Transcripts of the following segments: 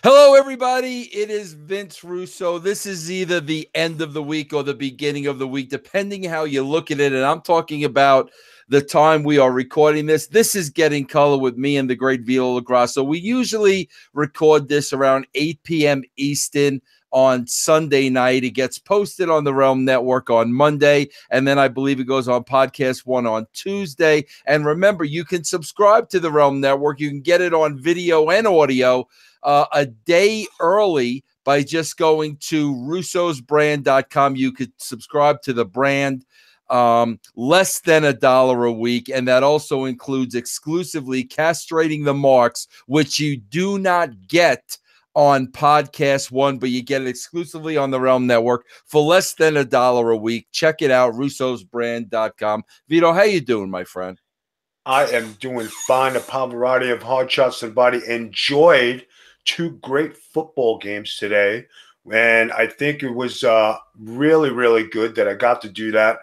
Hello, everybody. It is Vince Russo. This is either the end of the week or the beginning of the week, depending how you look at it. And I'm talking about the time we are recording this. This is Getting Color with me and the great Vito. So we usually record this around 8 p.m. Eastern on Sunday night. It gets posted on the Realm Network on Monday, and then I believe it goes on Podcast One on Tuesday. And remember, you can subscribe to the Realm Network. You can get it on video and audio a day early by just going to russosbrand.com. You could subscribe to the brand less than $1 a week, and that also includes exclusively Castrating the Marks, which you do not get on Podcast One, but you get it exclusively on the Realm Network for less than $1 a week. Check it out, russosbrand.com. Vito, how you doing, my friend? I am doing fine. A variety of hard shots to the body. Enjoyed two great football games today, and I think it was really, really good that I got to do that.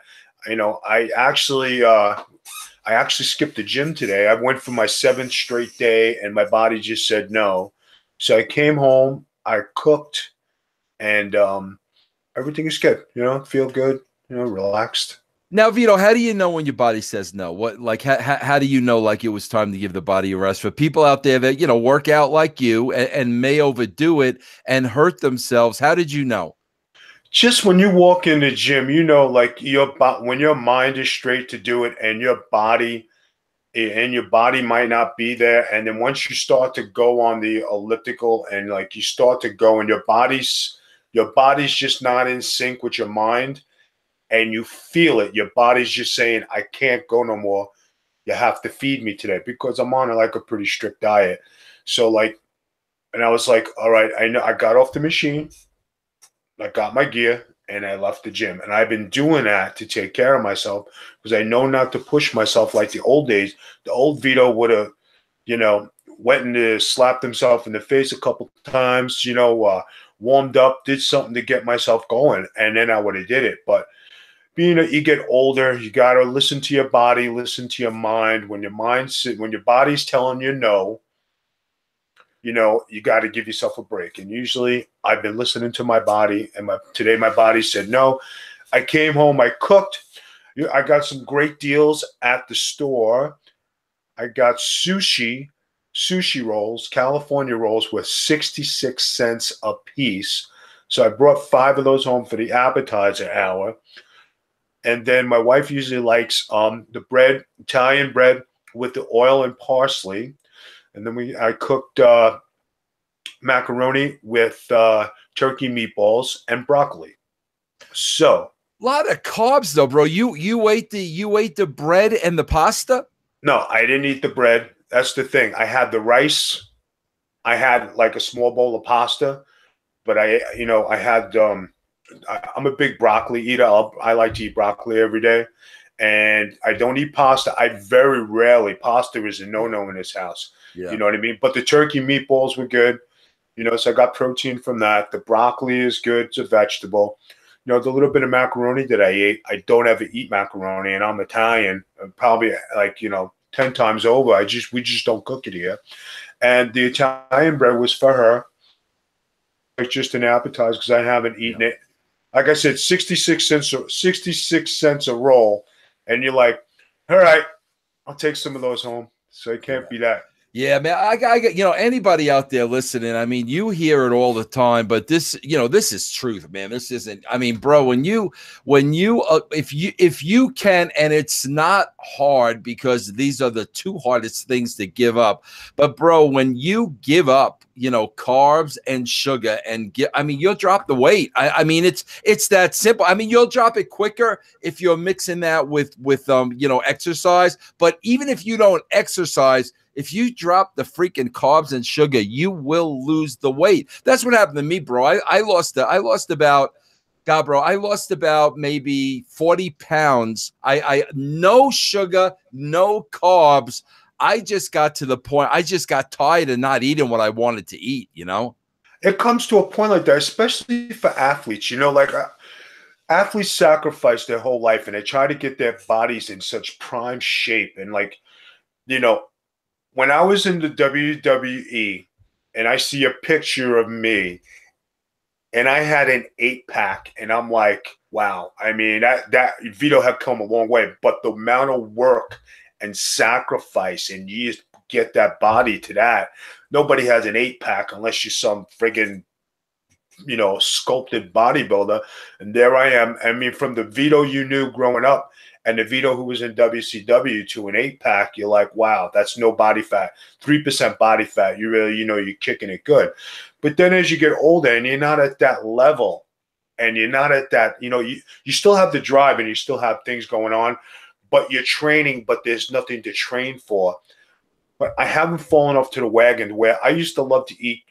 I actually skipped the gym today. I went for my 7th straight day, and my body just said no. So I came home, I cooked, and everything is good. Feel good. Relaxed. Now, Vito, how do you know when your body says no? How do you know like it was time to give the body a rest? For people out there that, work out like you and may overdo it and hurt themselves, how did you know? Just when you walk in the gym, like when your mind is straight to do it and your body might not be there. And then once you start to go on the elliptical and like you start to go and your body's just not in sync with your mind, and you feel it. Your body's just saying, I can't go no more. You have to feed me today because I'm on a pretty strict diet. So and I was like, all right, I know. I got off the machine, I got my gear, and I left the gym. And I've been doing that to take care of myself because I know not to push myself like the old days. The old Vito would have, went and slapped himself in the face a couple times, warmed up, did something to get myself going, and then I would have did it. But being that you get older, you got to listen to your body, listen to your mind. When your body's telling you no, you got to give yourself a break. And usually I've been listening to my body, and today my body said no. I came home, I cooked. I got some great deals at the store. I got sushi rolls, California rolls with 66 cents a piece. So I brought 5 of those home for the appetizer hour. And then my wife usually likes the bread, Italian bread with the oil and parsley. And then I cooked macaroni with turkey meatballs and broccoli. So a lot of carbs though, bro. You ate the bread and the pasta? No, I didn't eat the bread. That's the thing. I had the rice. I had like a small bowl of pasta, but I had I'm a big broccoli eater. I like to eat broccoli every day, and I don't eat pasta. I very rarely. Pasta is a no-no in this house. Yeah. You know what I mean? But the turkey meatballs were good. So I got protein from that. The broccoli is good. It's a vegetable. The little bit of macaroni that I ate, I don't ever eat macaroni, and I'm Italian. Probably 10 times over. We just don't cook it here. And the Italian bread was for her. It's just an appetizer because I haven't eaten it. Like I said, 66 cents a roll. And you're like, all right, I'll take some of those home. So it can't be that. Yeah, man, I got anybody out there listening, I mean, you hear it all the time, but this is truth, man. This isn't, I mean, bro, when you if you can, and it's not hard because these are the 2 hardest things to give up. But bro, when you give up, carbs and sugar you'll drop the weight. I mean, it's that simple. I mean, you'll drop it quicker if you're mixing that with exercise. But even if you don't exercise, if you drop the freaking carbs and sugar, you will lose the weight. That's what happened to me, bro. I lost about maybe 40 pounds. I no sugar, no carbs. I just got to the point. I just got tired of not eating what I wanted to eat, It comes to a point like that, especially for athletes, athletes sacrifice their whole life and they try to get their bodies in such prime shape. And when I was in the WWE and I see a picture of me, and I had an 8-pack, and I'm like, wow. I mean, that Vito had come a long way, but the amount of work and sacrifice and years to get that body to that, nobody has an 8-pack unless you're some friggin', sculpted bodybuilder. And there I am. I mean, from the Vito you knew growing up and the Vito who was in WCW to an 8-pack, you're like, wow, that's no body fat, 3% body fat. You really, you're kicking it good. But then as you get older and you're not at that level and you're not at that, you still have the drive and you still have things going on, but you're training, but there's nothing to train for. But I haven't fallen off to the wagon where I used to love to eat,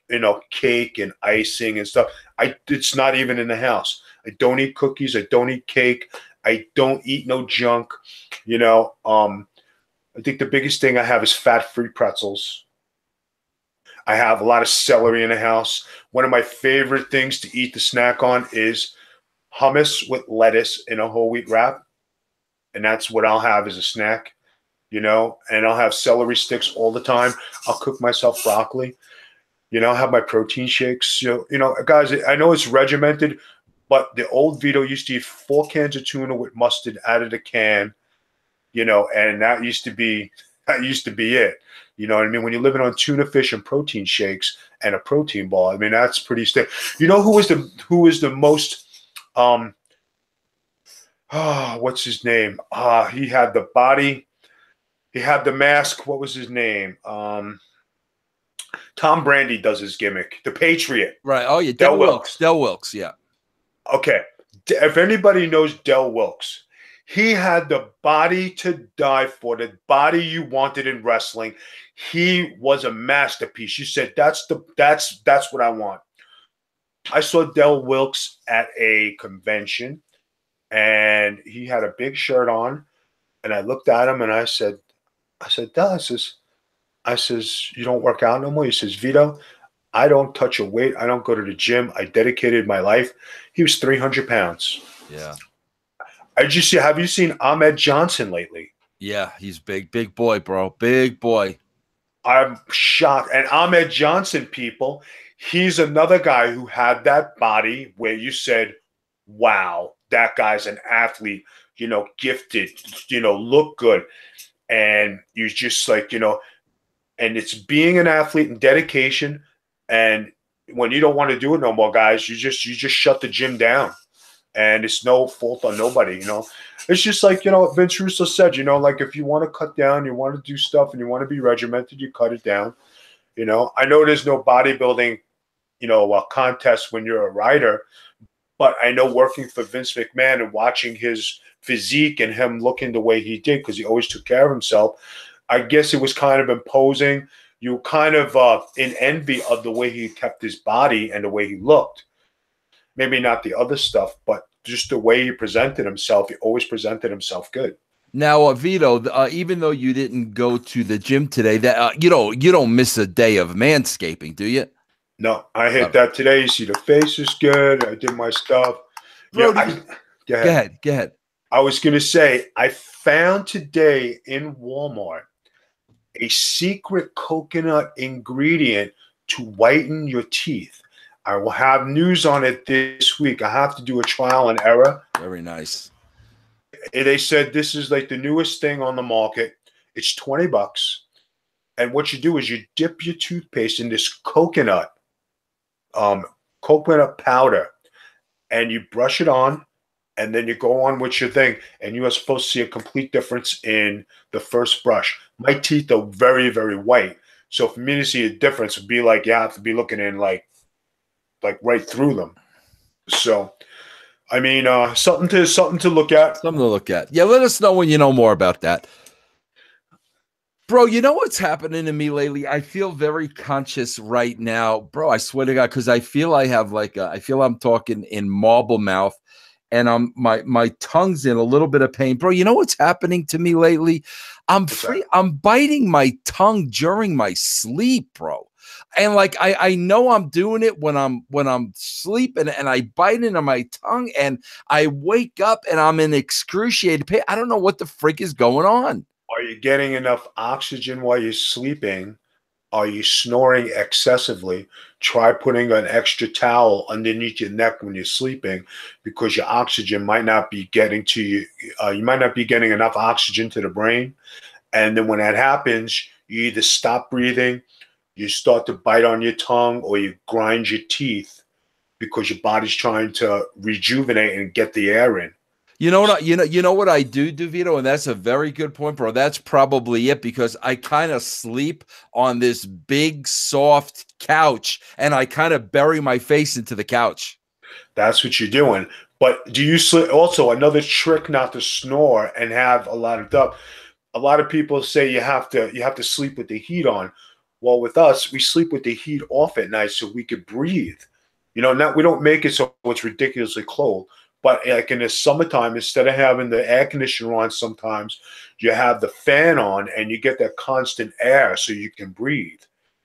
cake and icing and stuff. It's not even in the house. I don't eat cookies. I don't eat cake. I don't eat no junk. I think the biggest thing I have is fat-free pretzels. I have a lot of celery in the house. One of my favorite things to eat, to snack on, is hummus with lettuce in a whole wheat wrap. And that's what I'll have as a snack. And I'll have celery sticks all the time. I'll cook myself broccoli. I'll have my protein shakes. Guys, I know it's regimented, but the old Vito used to eat 4 cans of tuna with mustard out of the can, and that used to be it. You know what I mean? When you're living on tuna fish and protein shakes and a protein ball, I mean, that's pretty stiff. Who was the most what's his name? He had the body. He had the mask. What was his name? Tom Brady does his gimmick. The Patriot. Right. Oh, yeah. Del Wilkes. Del Wilkes, yeah. Okay. If anybody knows Del Wilkes, he had the body to die for, the body you wanted in wrestling. He was a masterpiece. You said, that's what I want. I saw Del Wilkes at a convention, and he had a big shirt on, and I looked at him, and I said, Del, I says, you don't work out no more? He says, Vito, I don't touch a weight. I don't go to the gym. I dedicated my life. He was 300 pounds. Yeah. Have you seen Ahmed Johnson lately? Yeah, he's big boy, bro. Big boy. I'm shocked. And Ahmed Johnson, people, he's another guy who had that body where you said, wow, that guy's an athlete, gifted, look good. And you just like, and it's being an athlete and dedication. And when you don't want to do it no more, guys, you just shut the gym down. And it's no fault on nobody, It's just like, Vince Russo said, like if you want to cut down, you want to do stuff and you want to be regimented, you cut it down. I know there's no bodybuilding, contest when you're a rider, but I know working for Vince McMahon and watching his physique and him looking the way he did, because he always took care of himself, I guess it was kind of imposing. You were kind of in envy of the way he kept his body and the way he looked. Maybe not the other stuff, but just the way he presented himself. He always presented himself good. Now, Vito, even though you didn't go to the gym today, that you don't miss a day of manscaping, do you? No, I hit that today. You see, the face is good. I did my stuff. Bro, go ahead. I was going to say, I found today in Walmart a secret coconut ingredient to whiten your teeth. I will have news on it this week. I have to do a trial and error. Very nice. They said this is like the newest thing on the market. It's $20. And what you do is you dip your toothpaste in this coconut powder, and you brush it on, and then you go on with your thing, and you are supposed to see a complete difference in the first brush. My teeth are very, very white. So for me to see a difference would be like, you have to be looking in like right through them. So, I mean, something to look at. Something to look at. Yeah, let us know when you know more about that. Bro, you know what's happening to me lately? I feel very conscious right now. Bro, I swear to God, because I feel I have I feel I'm talking in marble mouth, and my tongue's in a little bit of pain. Bro, you know what's happening to me lately? I'm biting my tongue during my sleep, bro. And I know I'm doing it when I'm sleeping, and I bite into my tongue, and I wake up and I'm in excruciating pain. I don't know what the frick is going on. Are you getting enough oxygen while you're sleeping? Are you snoring excessively? Try putting an extra towel underneath your neck when you're sleeping, because your oxygen might not be getting to you. You might not be getting enough oxygen to the brain. And then when that happens, you either stop breathing, you start to bite on your tongue, or you grind your teeth because your body's trying to rejuvenate and get the air in. You know what? You know what I do, Vito, and that's a very good point, bro. That's probably it, because I kind of sleep on this big, soft couch, and I kind of bury my face into the couch. That's what you're doing. But do you sleep? Also, another trick not to snore and have a lot of duck. A lot of people say you have to sleep with the heat on. Well, with us, we sleep with the heat off at night so we could breathe. Not we don't make it so it's ridiculously cold. But like in the summertime, instead of having the air conditioner on, sometimes you have the fan on and you get that constant air so you can breathe.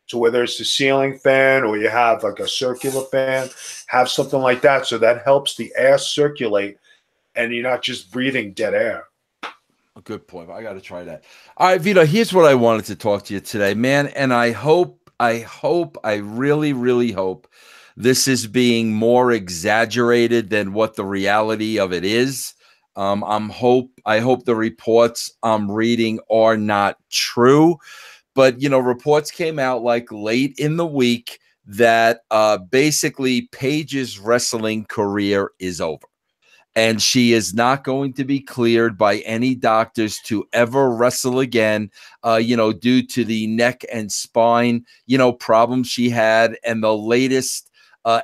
So whether it's the ceiling fan or you have like a circular fan, have something like that, so that helps the air circulate and you're not just breathing dead air. A good point. I got to try that. All right, Vito, here's what I wanted to talk to you today, man. And I really, really hope this is being more exaggerated than what the reality of it is. I hope the reports I'm reading are not true. But, reports came out like late in the week that basically Paige's wrestling career is over. And she is not going to be cleared by any doctors to ever wrestle again, due to the neck and spine, problems she had. And the latest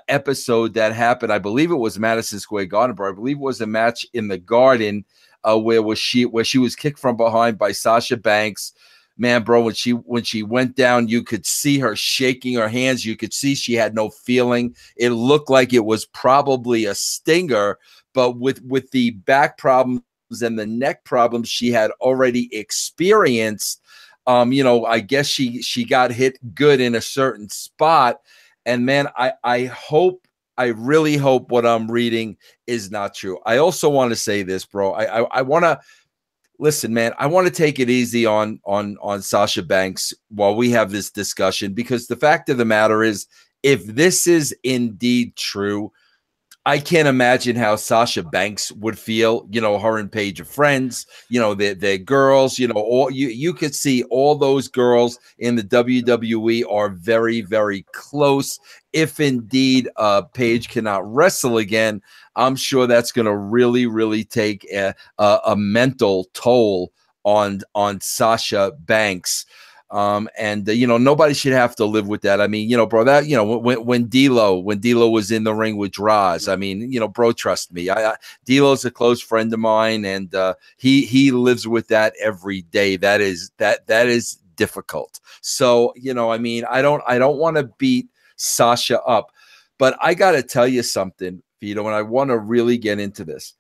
episode that happened, I believe it was Madison Square Garden, but I believe it was a match in the Garden where she was kicked from behind by Sasha Banks. Man, bro, when she went down, you could see her shaking her hands. You could see she had no feeling. It looked like it was probably a stinger. But with the back problems and the neck problems she had already experienced, I guess she got hit good in a certain spot. And man, I really hope what I'm reading is not true. I also want to say this, bro. I want to listen, man. I want to take it easy on Sasha Banks while we have this discussion, because the fact of the matter is, if this is indeed true, I can't imagine how Sasha Banks would feel. Her and Paige are friends. They're girls. All you could see all those girls in the WWE are very, very close. If indeed Paige cannot wrestle again, I'm sure that's going to really, really take a mental toll on Sasha Banks. Nobody should have to live with that. I mean, bro, that, when D'Lo was in the ring with Droz, I mean, bro, trust me, D'Lo's a close friend of mine, and he lives with that every day. That is difficult. So, I mean, I don't want to beat Sasha up, but I got to tell you something, Vito, and I want to really get into this.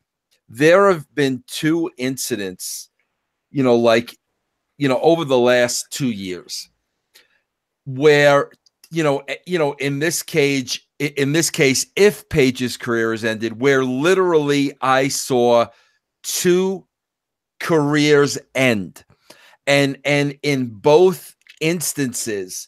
There have been two incidents, over the last 2 years where, in this case, if Paige's career has ended, where literally I saw two careers end. And in both instances,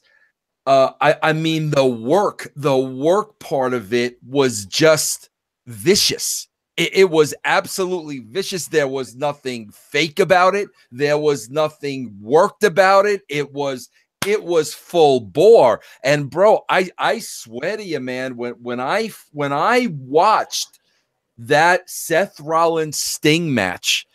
I mean, the work part of it was just vicious. It was absolutely vicious. There was nothing fake about it. There was nothing worked about it. It was full bore. And bro, I swear to you, man, when I watched that Seth Rollins Sting match,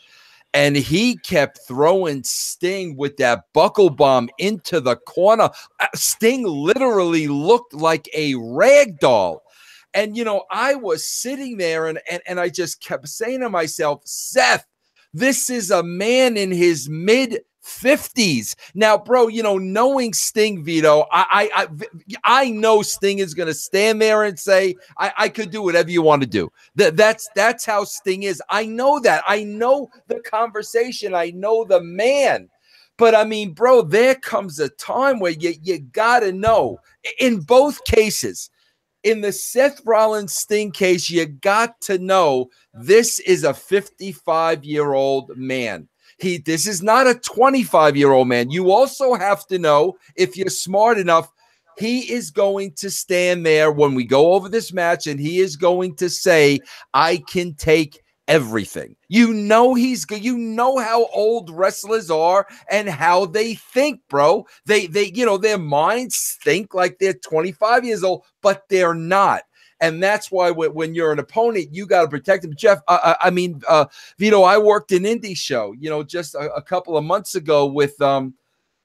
and he kept throwing Sting with that buckle bomb into the corner, Sting literally looked like a rag doll. And, I was sitting there and I just kept saying to myself, Seth, this is a man in his mid-50s. Now, bro, knowing Sting, Vito, I know Sting is going to stand there and say, I could do whatever you want to do. That's how Sting is. I know that. I know the conversation. I know the man. But, I mean, bro, there comes a time where you got to know. In both cases, in the Seth Rollins Sting case, you got to know this is a 55-year-old man. This is not a 25-year-old man. You also have to know, if you're smart enough, he is going to stand there when we go over this match, and he is going to say, I can take everything. You know how old wrestlers are and how they think, bro. They their minds think like they're 25 years old, but they're not. And that's why when you're an opponent, you got to protect him. Jeff, Vito, I worked an indie show, just a couple of months ago with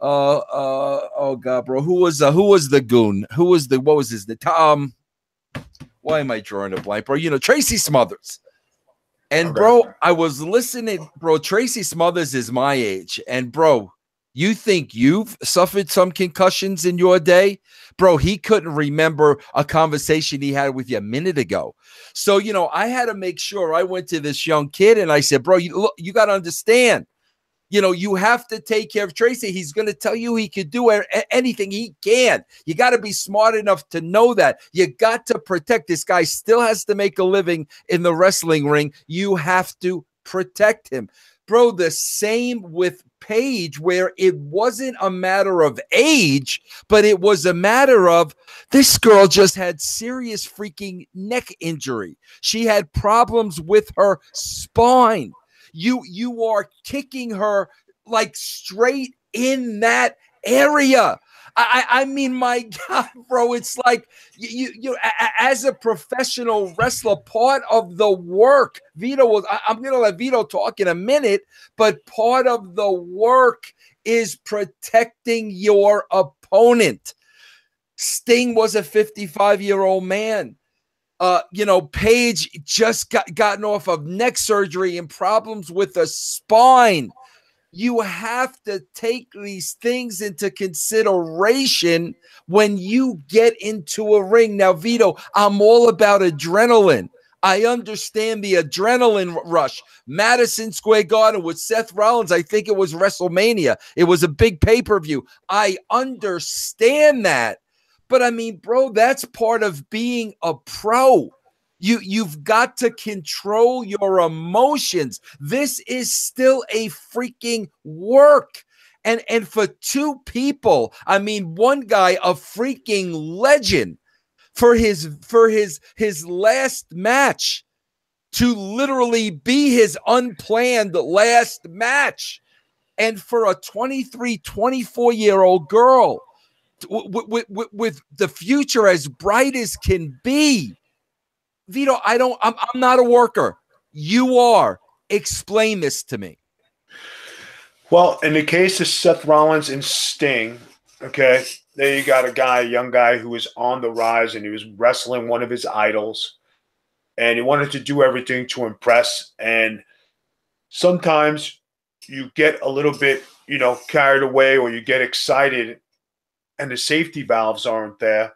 oh god, bro, who was the goon? What was his name? Why am I drawing a blank, bro? Tracy Smothers. And bro, I was listening, bro. Tracy Smothers is my age, and bro, you think you've suffered some concussions in your day? Bro, he couldn't remember a conversation he had with you a minute ago. So, I had to make sure. I went to this young kid and I said, bro, you got to understand, you have to take care of Tracy. He's going to tell you he could do anything he can. You got to be smart enough to know that. You got to protect. This guy still has to make a living in the wrestling ring. You have to protect him. Bro, the same with Paige, where it wasn't a matter of age, but it was a matter of this girl just had serious freaking neck injury. She had problems with her spine. You are kicking her like straight in that area. I mean, my God, bro, it's like you as a professional wrestler, part of the work, Vito I'm going to let Vito talk in a minute, but part of the work is protecting your opponent. Sting was a 55-year-old man. Paige just gotten off of neck surgery and problems with the spine. You have to take these things into consideration when you get into a ring. Now, Vito, I'm all about adrenaline. I understand the adrenaline rush. Madison Square Garden with Seth Rollins, I think it was WrestleMania. It was a big pay-per-view. I understand that. But I mean, bro, that's part of being a pro. You've got to control your emotions. This is still a freaking work. And for two people, I mean, one guy, a freaking legend, for his last match to literally be his unplanned last match. And for a 23, 24-year-old girl with the future as bright as can be. Vito, I'm not a worker. You are. Explain this to me. Well, in the case of Seth Rollins and Sting, okay, there you got a young guy who was on the rise, and he was wrestling one of his idols, and he wanted to do everything to impress. And sometimes you get a little bit, carried away, or you get excited, and the safety valves aren't there.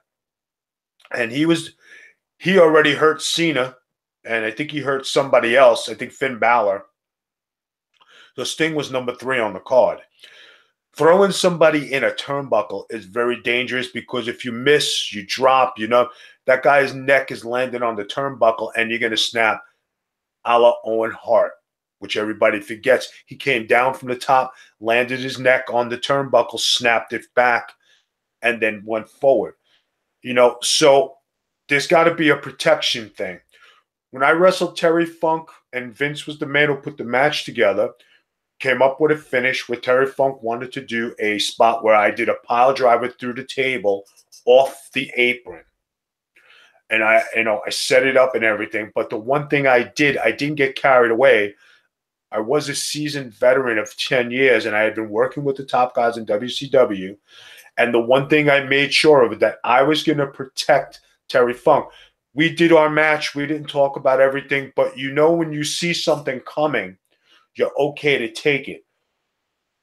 And he already hurt Cena, and I think he hurt somebody else. I think Finn Balor. So Sting was number 3 on the card. Throwing somebody in a turnbuckle is very dangerous, because if you miss, you drop, that guy's neck is landing on the turnbuckle and you're going to snap, a la Owen Hart, which everybody forgets. He came down from the top, landed his neck on the turnbuckle, snapped it back, and then went forward. So there's got to be a protection thing. When I wrestled Terry Funk, and Vince was the man who put the match together, came up with a finish where Terry Funk wanted to do a spot where I did a pile driver through the table off the apron. And I set it up and everything. But the one thing I didn't get carried away. I was a seasoned veteran of 10 years, and I had been working with the top guys in WCW. And the one thing I made sure of, that I was going to protect Terry Funk. We did our match. We didn't talk about everything. But when you see something coming, you're okay to take it.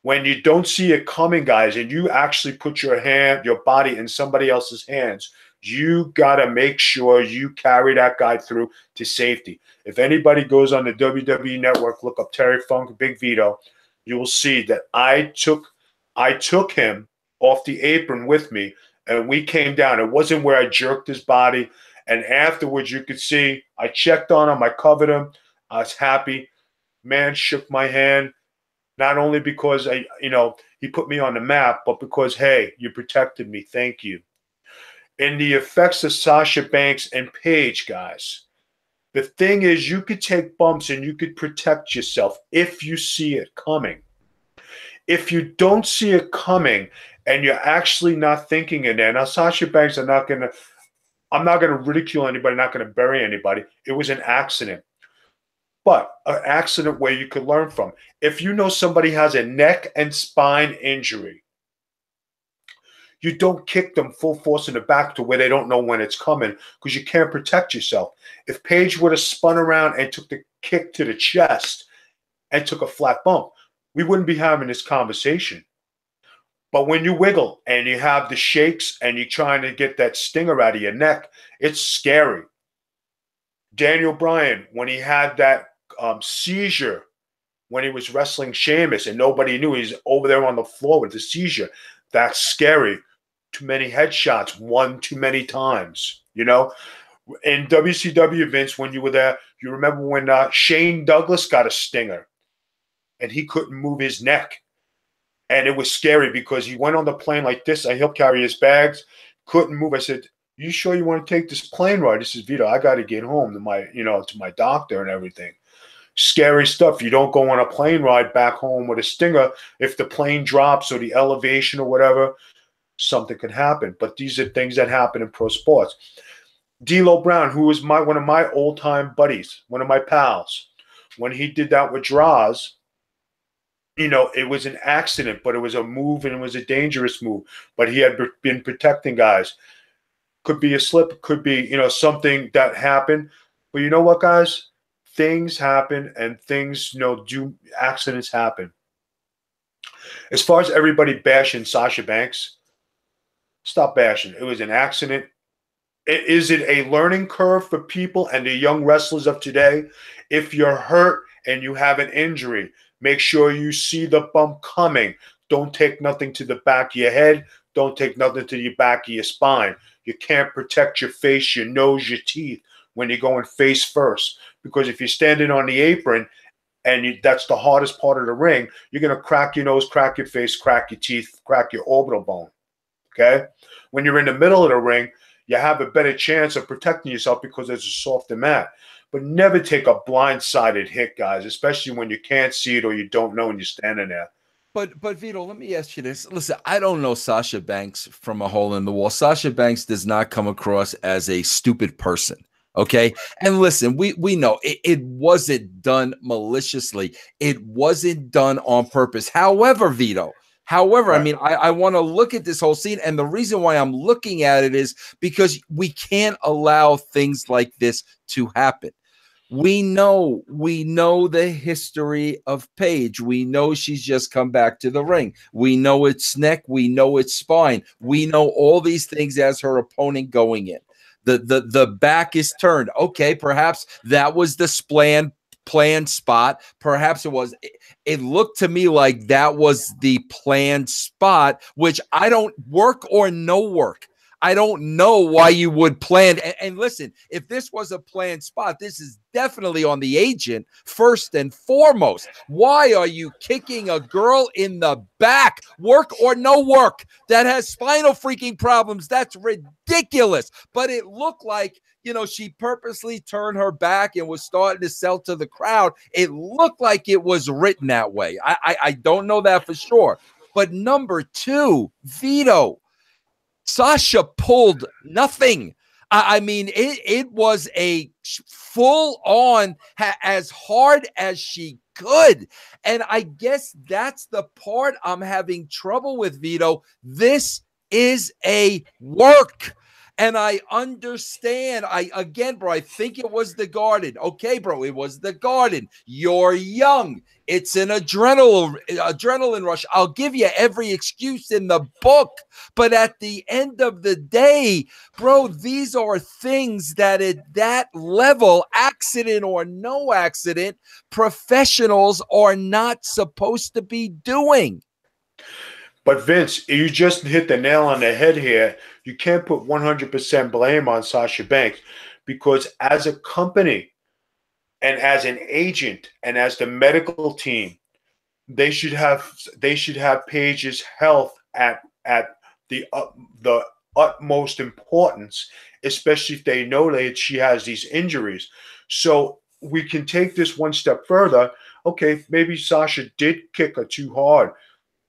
When you don't see it coming, guys, and you actually put your body in somebody else's hands, you got to make sure you carry that guy through to safety. If anybody goes on the WWE Network, look up Terry Funk, Big Vito, you will see that I took him off the apron with me, and we came down. It wasn't where I jerked his body. And afterwards, you could see I checked on him. I covered him. I was happy. Man shook my hand. Not only because he put me on the map, but because, hey, you protected me. Thank you. And the effects of Sasha Banks and Paige, guys. The thing is, you could take bumps and you could protect yourself if you see it coming. If you don't see it coming and you're actually not thinking in there, now Sasha Banks I'm not going to ridicule anybody, not going to bury anybody. It was an accident. But an accident where you could learn from. If you know somebody has a neck and spine injury, you don't kick them full force in the back to where they don't know when it's coming because you can't protect yourself. If Paige would have spun around and took the kick to the chest and took a flat bump, we wouldn't be having this conversation. But when you wiggle and you have the shakes and you're trying to get that stinger out of your neck, it's scary. Daniel Bryan, when he had that seizure when he was wrestling Sheamus and nobody knew, he's over there on the floor with the seizure. That's scary. Too many headshots, one too many times, In WCW, Vince, when you were there, you remember when Shane Douglas got a stinger and he couldn't move his neck. And it was scary because he went on the plane like this. I helped carry his bags, couldn't move. I said, "You sure you want to take this plane ride?" This is Vito. I got to get home to my doctor and everything. Scary stuff. You don't go on a plane ride back home with a stinger. If the plane drops or the elevation or whatever, something could happen. But these are things that happen in pro sports. D'Lo Brown, who was one of my old-time buddies, one of my pals, when he did that with Draws, it was an accident, but it was a move and it was a dangerous move. But he had been protecting guys. Could be a slip, could be, something that happened. But you know what, guys? Things happen and things, accidents happen. As far as everybody bashing Sasha Banks, stop bashing. It was an accident. Is it a learning curve for people and the young wrestlers of today? If you're hurt and you have an injury, make sure you see the bump coming. Don't take nothing to the back of your head. Don't take nothing to the back of your spine. You can't protect your face, your nose, your teeth when you're going face first. Because if you're standing on the apron and that's the hardest part of the ring, you're going to crack your nose, crack your face, crack your teeth, crack your orbital bone. Okay? When you're in the middle of the ring, you have a better chance of protecting yourself because there's a softer mat. But never take a blindsided hit, guys, especially when you can't see it or you don't know when you're standing there. But Vito, let me ask you this. Listen, I don't know Sasha Banks from a hole in the wall. Sasha Banks does not come across as a stupid person. Okay. And listen, we know it wasn't done maliciously. It wasn't done on purpose. However, Vito, right. I mean, I want to look at this whole scene. And the reason why I'm looking at it is because we can't allow things like this to happen. We know the history of Paige. We know she's just come back to the ring. We know it's neck. We know it's spine. We know all these things as her opponent going in. The back is turned. Okay, perhaps that was the planned spot. Perhaps it was. It looked to me like that was the planned spot, which I don't work or no work. I don't know why you would plan. And listen, if this was a planned spot, this is definitely on the agent first and foremost. Why are you kicking a girl in the back, work or no work, that has spinal freaking problems? That's ridiculous. But it looked like, she purposely turned her back and was starting to sell to the crowd. It looked like it was written that way. I don't know that for sure. But number two, Vito. Sasha pulled nothing. I mean, it was a full on as hard as she could. And I guess that's the part I'm having trouble with, Vito. This is a work. And I understand. Bro, I think it was the Garden. Okay, bro, it was the Garden. You're young. It's an adrenaline rush. I'll give you every excuse in the book. But at the end of the day, bro, these are things that at that level, accident or no accident, professionals are not supposed to be doing. But Vince, you just hit the nail on the head here. You can't put 100% blame on Sasha Banks because as a company and as an agent and as the medical team, they should have Paige's health at the utmost importance, especially if they know that she has these injuries. So we can take this one step further. Okay, maybe Sasha did kick her too hard,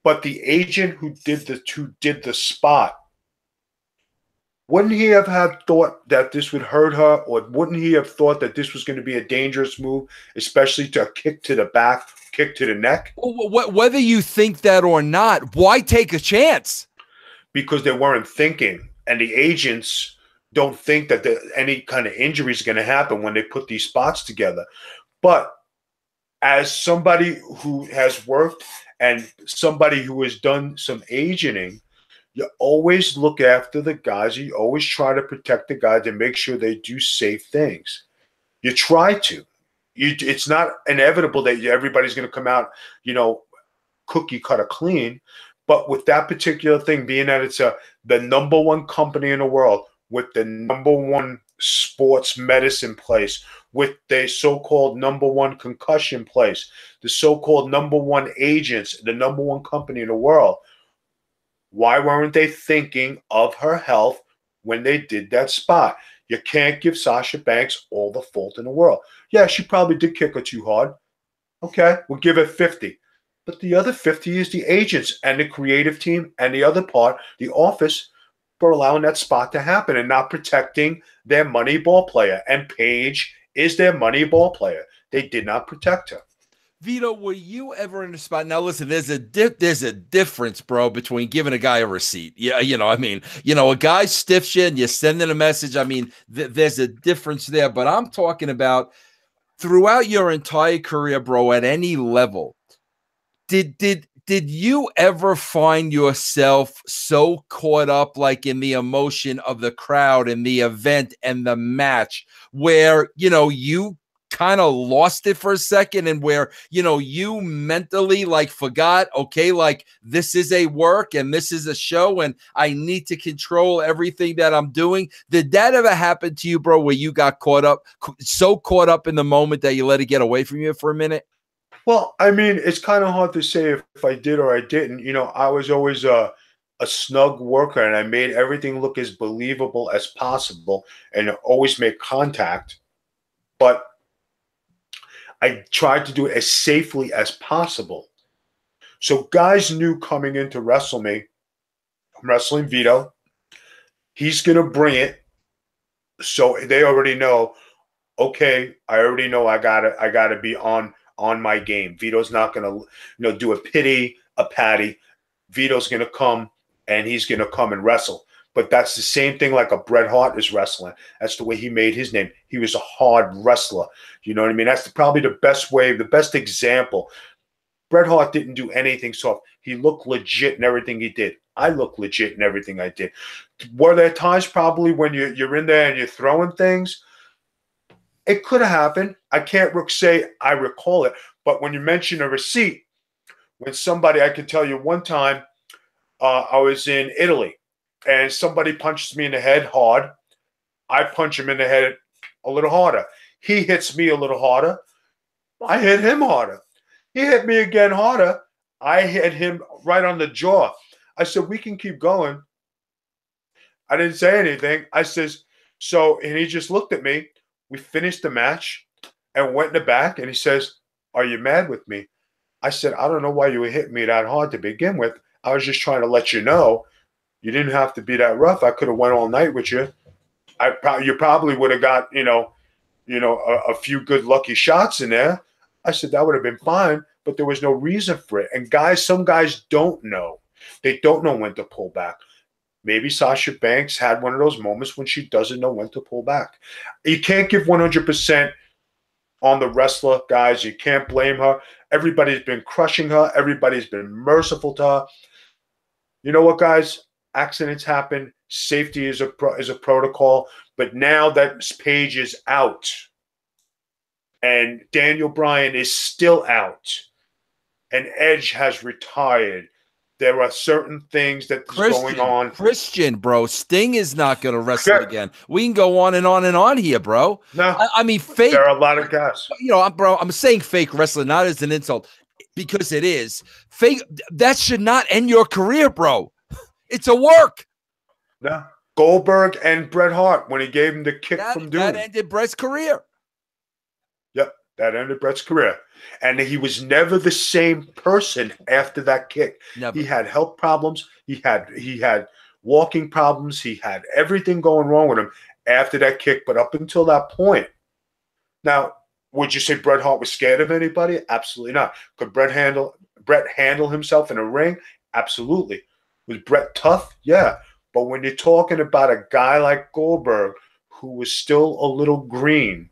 but the agent who did the spot, wouldn't he have had thought that this would hurt her, or wouldn't he have thought that this was going to be a dangerous move, especially to a kick to the back, kick to the neck? Whether you think that or not, why take a chance? Because they weren't thinking, and the agents don't think that any kind of injury is going to happen when they put these spots together. But as somebody who has worked and somebody who has done some agenting, you always look after the guys. You always try to protect the guys and make sure they do safe things. You try to. It's not inevitable that everybody's going to come out, cookie cutter clean. But with that particular thing, being that it's the number one company in the world, with the number one sports medicine place, with the so-called number one concussion place, the so-called number one agents, the number one company in the world, why weren't they thinking of her health when they did that spot? You can't give Sasha Banks all the fault in the world. Yeah, she probably did kick her too hard. Okay, we'll give it 50. But the other 50 is the agents and the creative team, and the other part, the office, for allowing that spot to happen and not protecting their money ball player. And Paige is their money ball player. They did not protect her. Vito, were you ever in a spot? Now, listen, there's a difference, bro, between giving a guy a receipt. Yeah, a guy stiffs you and you're sending a message. I mean, there's a difference there. But I'm talking about throughout your entire career, bro, at any level. Did you ever find yourself so caught up like in the emotion of the crowd and the event and the match where, you kind of lost it for a second and where, you mentally like forgot, okay, like this is a work and this is a show and I need to control everything that I'm doing? Did that ever happen to you, bro, where you got so caught up in the moment that you let it get away from you for a minute? Well, I mean, it's kind of hard to say if I did or I didn't. I was always a snug worker, and I made everything look as believable as possible and always make contact. But I tried to do it as safely as possible. So guys knew coming in to wrestle me, I'm wrestling Vito. He's going to bring it. So they already know, okay, I already know I gotta be on my game. Vito's not going to, do a pity, a patty. Vito's going to come, and he's going to come and wrestle. But that's the same thing like a Bret Hart is wrestling. That's the way he made his name. He was a hard wrestler. You know what I mean? That's probably the best way, the best example. Bret Hart didn't do anything soft. He looked legit in everything he did. I look legit in everything I did. Were there times probably when you're in there and you're throwing things? It could have happened. I can't say I recall it. But when you mention a receipt, I could tell you one time I was in Italy and somebody punches me in the head hard. I punch him in the head a little harder. He hits me a little harder. I hit him harder. He hit me again harder. I hit him right on the jaw. I said, we can keep going. I didn't say anything. I says, and he just looked at me. We finished the match and went in the back, and he says, are you mad with me? I said, I don't know why you were hitting me that hard to begin with. I was just trying to let you know you didn't have to be that rough. I could have went all night with you. You probably would have got, a few good lucky shots in there. I said, that would have been fine, but there was no reason for it. And some guys don't know. They don't know when to pull back. Maybe Sasha Banks had one of those moments when she doesn't know when to pull back. You can't give 100% on the wrestler, guys. You can't blame her. Everybody's been crushing her. Everybody's been merciful to her. You know what, guys? Accidents happen. Safety is a protocol. But now that Paige is out and Daniel Bryan is still out and Edge has retired, there are certain things that is going on. Christian, bro, Sting is not going to wrestle again. We can go on and on and on here, bro. No, I mean, fake. There are a lot of guys. I'm saying fake wrestling, not as an insult. because it is. Fake, that should not end your career, bro. It's a work. Yeah. Goldberg and Bret Hart, when he gave him the kick from Doom. That ended Bret's career. Yep, that ended Bret's career. And he was never the same person after that kick. Never. He had health problems. He had walking problems. He had everything going wrong with him after that kick. But up until that point, now, would you say Bret Hart was scared of anybody? Absolutely not. Could Bret handle himself in a ring? Absolutely. Was Bret tough? Yeah. But when you're talking about a guy like Goldberg, who was still a little green,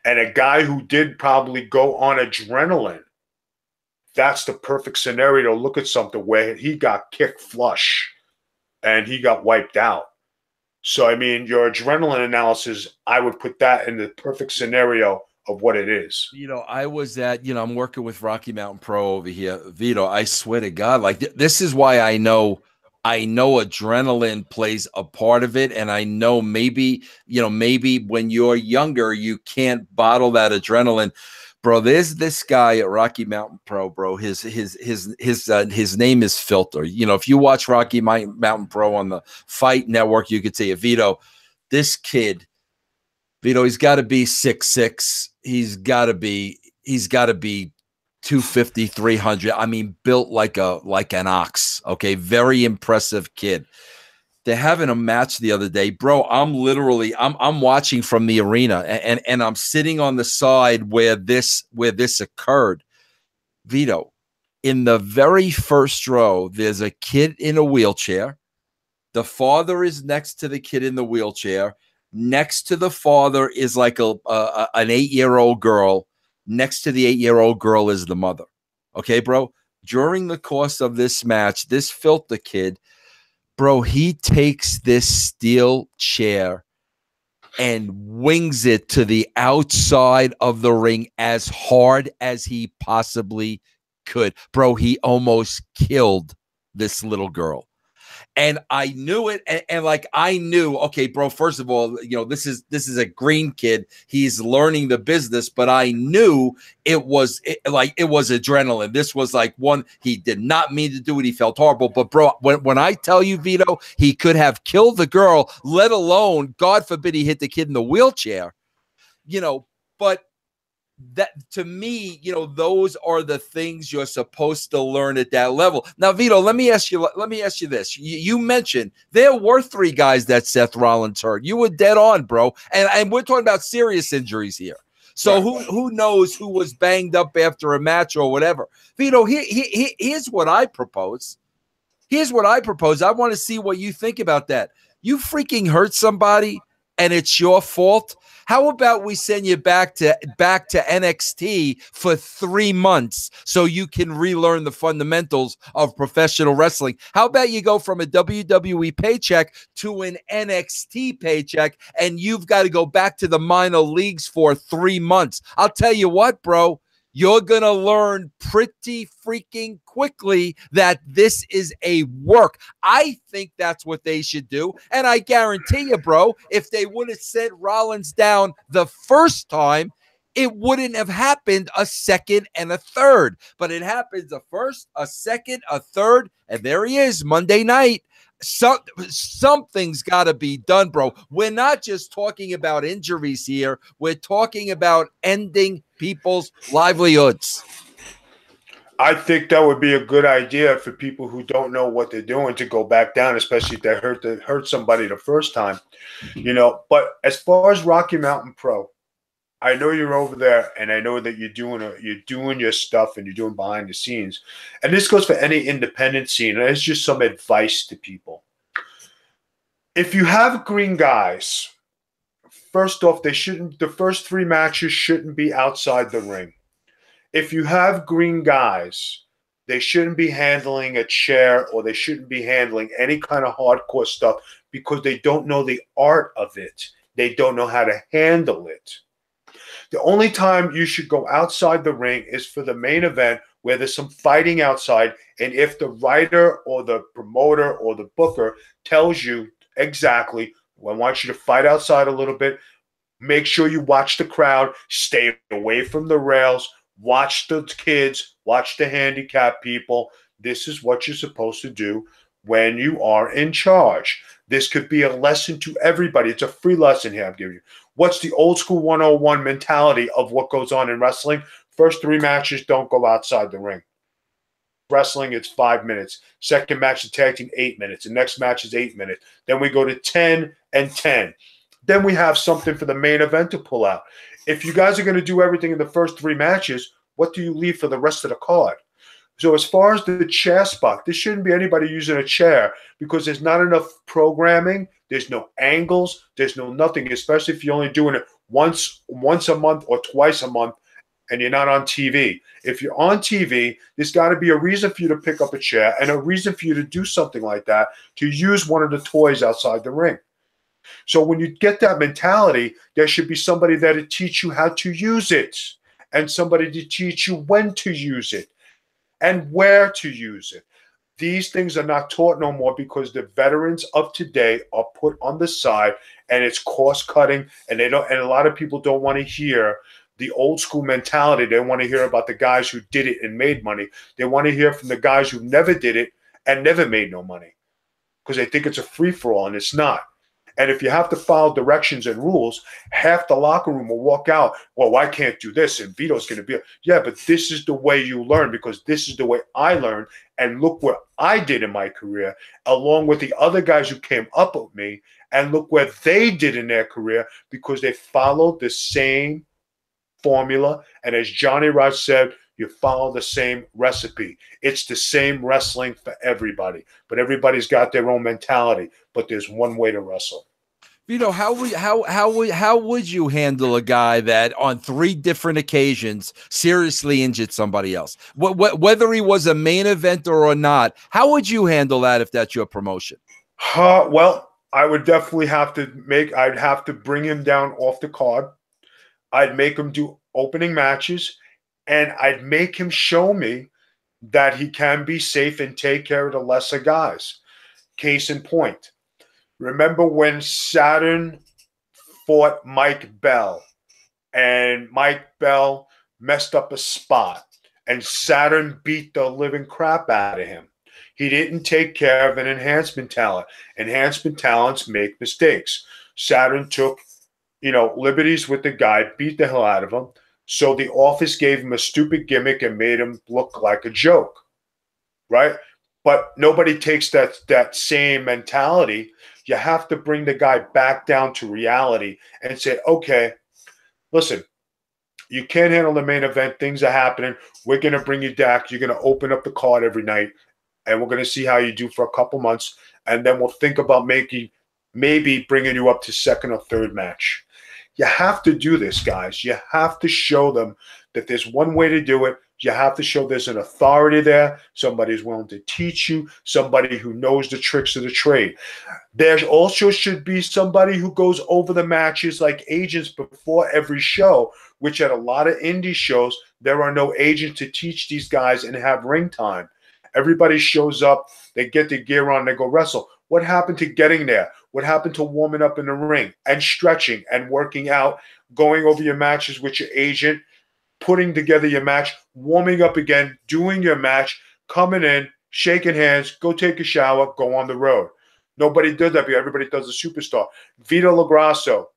and a guy who did probably go on adrenaline, that's the perfect scenario to look at something where he got kicked flush and he got wiped out. So, I mean, your adrenaline analysis, I would put that in the perfect scenario of what it is. You know, I was at, you know, I'm working with Rocky Mountain Pro over here. Vito, I swear to God, like this is why I know adrenaline plays a part of it. And I know maybe when you're younger, you can't bottle that adrenaline. Bro, there's this guy at Rocky Mountain Pro, bro. His name is Filter. You know, if you watch Rocky Mountain Pro on the Fight Network, you could see it. Vito, this kid, Vito, he's got to be 6'6". He's got to be 250, 300. I mean, built like an ox. Okay, very impressive kid. They're having a match the other day, bro. I'm watching from the arena, and I'm sitting on the side where this occurred. Vito, in the very first row, there's a kid in a wheelchair. The father is next to the kid in the wheelchair. Next to the father is like an 8-year-old girl. Next to the 8-year-old girl is the mother. Okay, bro? During the course of this match, this Filter kid, bro, he takes this steel chair and wings it to the outside of the ring as hard as he possibly could. Bro, he almost killed this little girl. And I knew it, and like I knew, okay, bro. First of all, you know, this is a green kid. He's learning the business, but I knew it was adrenaline. This was like one. He did not mean to do it. He felt horrible. But bro, when I tell you, Vito, he could have killed the girl, let alone, God forbid, he hit the kid in the wheelchair. You know, but that, to me, you know, those are the things you're supposed to learn at that level. Now, Vito, let me ask you this. You mentioned there were 3 guys that Seth Rollins hurt. You were dead on, bro. And we're talking about serious injuries here. So who knows who was banged up after a match or whatever. Vito, here's what I propose. I want to see what you think about that. You freaking hurt somebody and it's your fault. How about we send you back to NXT for 3 months so you can relearn the fundamentals of professional wrestling? How about you go from a WWE paycheck to an NXT paycheck, and you've got to go back to the minor leagues for 3 months? I'll tell you what, bro. You're going to learn pretty freaking quickly that this is a work. I think that's what they should do. And I guarantee you, bro, if they would have sent Rollins down the first time, it wouldn't have happened a second and a third. But it happens a first, a second, a third, and there he is Monday night. Something's got to be done, bro. We're not just talking about injuries here. We're talking about ending people's livelihoods. I think that would be a good idea for people who don't know what they're doing to go back down, especially if they hurt somebody the first time, you know. But as far as Rocky Mountain Pro, I know you're over there, and I know that you're doing your stuff and you're doing behind the scenes. And this goes for any independent scene. And it's just some advice to people. If you have green guys, first off, the first 3 matches shouldn't be outside the ring. If you have green guys, they shouldn't be handling a chair, or they shouldn't be handling any kind of hardcore stuff, because they don't know the art of it. They don't know how to handle it. The only time you should go outside the ring is for the main event, where there's some fighting outside. And if the writer or the promoter or the booker tells you exactly, well, I want you to fight outside a little bit, make sure you watch the crowd, stay away from the rails, Watch the kids, watch the handicapped people. This is what you're supposed to do when you are in charge. This could be a lesson to everybody. It's a free lesson here I'm giving you. What's the old school 101 mentality of what goes on in wrestling? First 3 matches, don't go outside the ring. Wrestling, it's 5 minutes. Second match, the tag team, 8 minutes. The next match is 8 minutes. Then we go to 10 and 10. Then we have something for the main event to pull out. If you guys are going to do everything in the first 3 matches, what do you leave for the rest of the card? So as far as the chair spot, there shouldn't be anybody using a chair because there's not enough programming. There's no angles. There's no nothing, especially if you're only doing it once a month or twice a month and you're not on TV. If you're on TV, there's got to be a reason for you to pick up a chair and a reason for you to do something like that, to use one of the toys outside the ring. So when you get that mentality, there should be somebody there to teach you how to use it and somebody to teach you when to use it and where to use it. These things are not taught no more because the veterans of today are put on the side and it's cost cutting, and they don't, and a lot of people don't want to hear the old school mentality. They want to hear about the guys who did it and made money. They want to hear from the guys who never did it and never made no money because they think it's a free-for-all, and it's not. And if you have to follow directions and rules, half the locker room will walk out, well, I can't do this, and Vito's going to be, yeah, but this is the way you learn because this is the way I learned, and look what I did in my career, along with the other guys who came up with me, and look what they did in their career because they followed the same formula. And as Johnny Rod said, you follow the same recipe. It's the same wrestling for everybody, but everybody's got their own mentality. But there's one way to wrestle. Vito, how would you handle a guy that on 3 different occasions seriously injured somebody else? Whether he was a main eventer or not, how would you handle that if that's your promotion? Well, I would definitely I'd have to bring him down off the card. I'd make him do opening matches. And I'd make him show me that he can be safe and take care of the lesser guys. Case in point, remember when Saturn fought Mike Bell, and Mike Bell messed up a spot, and Saturn beat the living crap out of him. He didn't take care of an enhancement talent. Enhancement talents make mistakes. Saturn took, liberties with the guy, beat the hell out of him. So the office gave him a stupid gimmick and made him look like a joke, right? But nobody takes that same mentality. You have to bring the guy back down to reality and say, okay, listen, you can't handle the main event. Things are happening. We're going to bring you back. You're going to open up the card every night, and we're going to see how you do for a couple months. And then we'll think about maybe bringing you up to second or third match. You have to do this, guys. You have to show them that there's one way to do it. You have to show there's an authority there. Somebody's willing to teach you, somebody who knows the tricks of the trade. There also should be somebody who goes over the matches like agents before every show, which at a lot of indie shows, there are no agents to teach these guys and have ring time. Everybody shows up, they get their gear on, they go wrestle. What happened to getting there? What happened to warming up in the ring and stretching and working out, going over your matches with your agent, putting together your match, warming up again, doing your match, coming in, shaking hands, go take a shower, go on the road. Nobody did that because everybody does a superstar. Vito LaGrasso,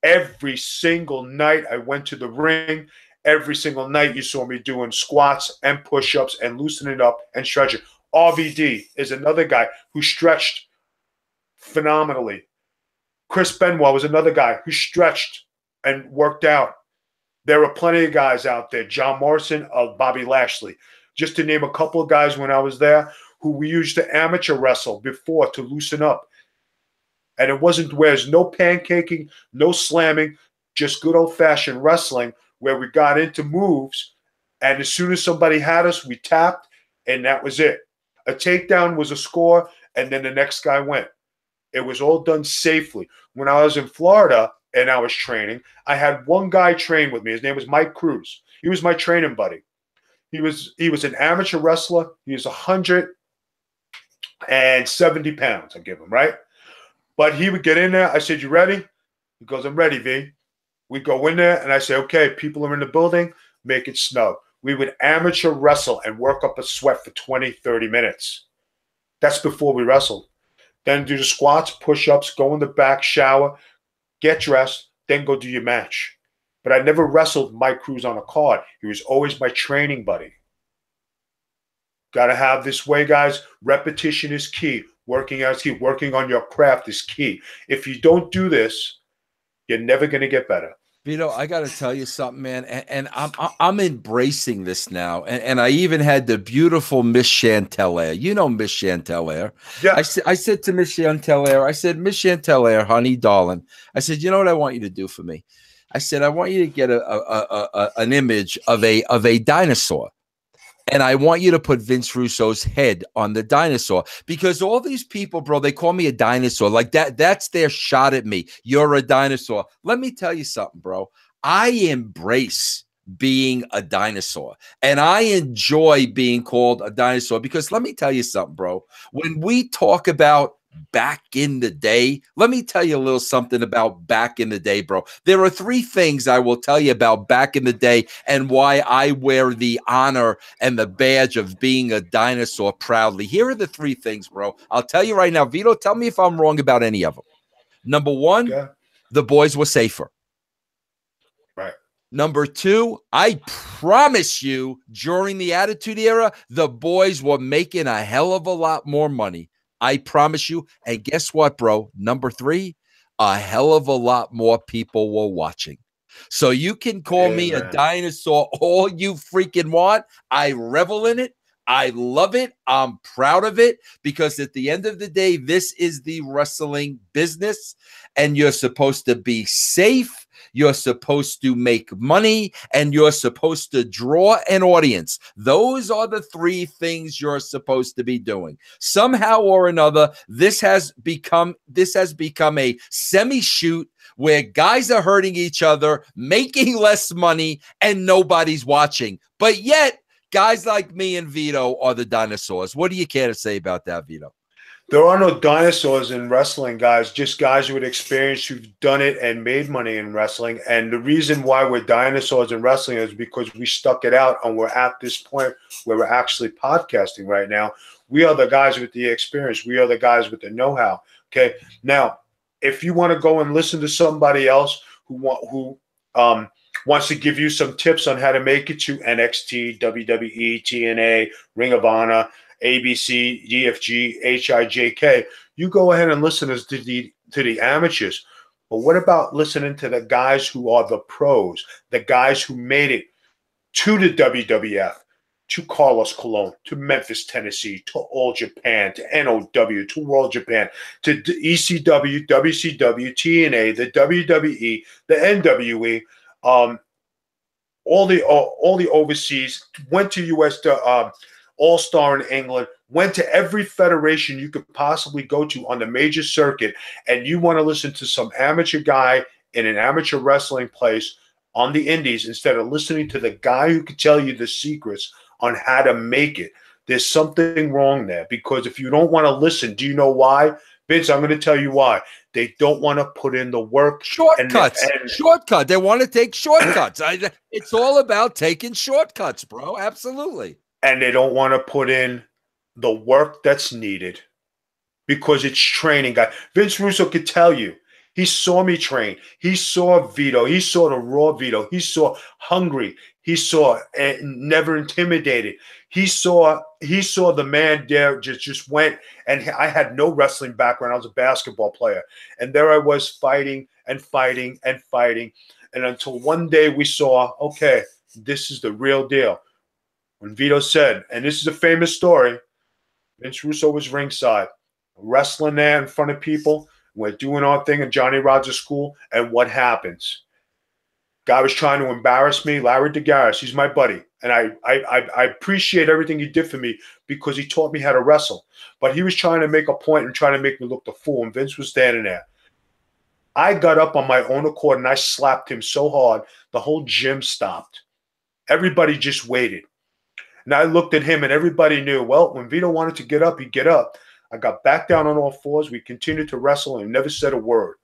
every single night I went to the ring. Every single night you saw me doing squats and push-ups and loosening up and stretching. RVD is another guy who stretched phenomenally. Chris Benoit was another guy who stretched and worked out. There are plenty of guys out there. John Morrison, Bobby Lashley. Just to name a couple of guys when I was there who we used to amateur wrestle before to loosen up. And it wasn't where there's no pancaking, no slamming, just good old-fashioned wrestling where we got into moves, and as soon as somebody had us, we tapped, and that was it. A takedown was a score, and then the next guy went. It was all done safely. When I was in Florida and I was training, I had one guy train with me. His name was Mike Cruz. He was my training buddy. He was an amateur wrestler. He was 170 pounds, I give him, right? But he would get in there. I said, you ready? He goes, I'm ready, V. We go in there, and I say, okay, people are in the building. make it snug. We would amateur wrestle and work up a sweat for 20, 30 minutes. That's before we wrestled. Then do the squats, push-ups, go in the back, shower, get dressed, then go do your match. But I never wrestled Mike Cruz on a card. He was always my training buddy. Got to have this way, guys. Repetition is key. Working out is key. Working on your craft is key. If you don't do this, you're never going to get better. Vito, I got to tell you something, man, and I'm embracing this now, and I even had the beautiful Miss Chantelaire. You know Miss Chantelaire. Yeah. I said to Miss Chantelaire, I said, Miss Chantelaire, honey, darling, I said, you know what I want you to do for me? I said, I want you to get an image of a dinosaur. And I want you to put Vince Russo's head on the dinosaur, because all these people, bro, they call me a dinosaur. Like that's their shot at me. You're a dinosaur. Let me tell you something, bro. I embrace being a dinosaur, and I enjoy being called a dinosaur, because let me tell you something, bro. When we talk about back in the day, let me tell you a little something about back in the day, bro. There are 3 things I will tell you about back in the day and why I wear the honor and the badge of being a dinosaur proudly. Here are the 3 things, bro. I'll tell you right now. Vito, tell me if I'm wrong about any of them. Number 1, the boys were safer. Right. Number 2, I promise you, during the Attitude Era, the boys were making a hell of a lot more money. I promise you. And guess what, bro? Number 3, a hell of a lot more people were watching. So you can call me a dinosaur all you freaking want. I revel in it. I love it. I'm proud of it, because at the end of the day, this is the wrestling business, and you're supposed to be safe. You're supposed to make money, and you're supposed to draw an audience. Those are the 3 things you're supposed to be doing. Somehow or another, this has become a semi-shoot where guys are hurting each other, making less money, and nobody's watching. But yet, guys like me and Vito are the dinosaurs. What do you care to say about that, Vito? There are no dinosaurs in wrestling, guys. Just guys with experience who've done it and made money in wrestling. And the reason why we're dinosaurs in wrestling is because we stuck it out, and we're at this point where we're actually podcasting right now. We are the guys with the experience. We are the guys with the know-how. Okay. Now, if you want to go and listen to somebody else who wants to give you some tips on how to make it to NXT, WWE, TNA, Ring of Honor, ABC, DFG, HIJK, you go ahead and listen to the amateurs. But what about listening to the guys who are the pros, the guys who made it to the WWF, to Carlos Colon, to Memphis, Tennessee, to All Japan, to NOW, to World Japan, to ECW, WCW, TNA, the WWE, the NWE, all the overseas, went to US to All-Star in England, went to every federation you could possibly go to on the major circuit, and you want to listen to some amateur guy in an amateur wrestling place on the indies instead of listening to the guy who could tell you the secrets on how to make it. There's something wrong there, because if you don't want to listen, do you know why? Vince, I'm going to tell you why. They don't want to put in the work. Shortcuts. Shortcut. They want to take shortcuts. It's all about taking shortcuts, bro. Absolutely. And they don't want to put in the work that's needed, because it's training, guy. Vince Russo could tell you. He saw me train. He saw Vito. He saw the raw Vito. He saw hungry. He saw never intimidated. He saw the man there just went, and I had no wrestling background. I was a basketball player. And there I was fighting and fighting and fighting. And until one day we saw, okay, this is the real deal. When Vito said, and this is a famous story, Vince Russo was ringside, wrestling there in front of people. We're doing our thing at Johnny Rogers School, and what happens? Guy was trying to embarrass me. Larry DeGaris, he's my buddy, and I appreciate everything he did for me, because he taught me how to wrestle. But he was trying to make a point and trying to make me look the fool, and Vince was standing there. I got up on my own accord, and I slapped him so hard, the whole gym stopped. Everybody just waited. And I looked at him, and everybody knew, well, when Vito wanted to get up, he'd get up. I got back down on all fours. We continued to wrestle and never said a word.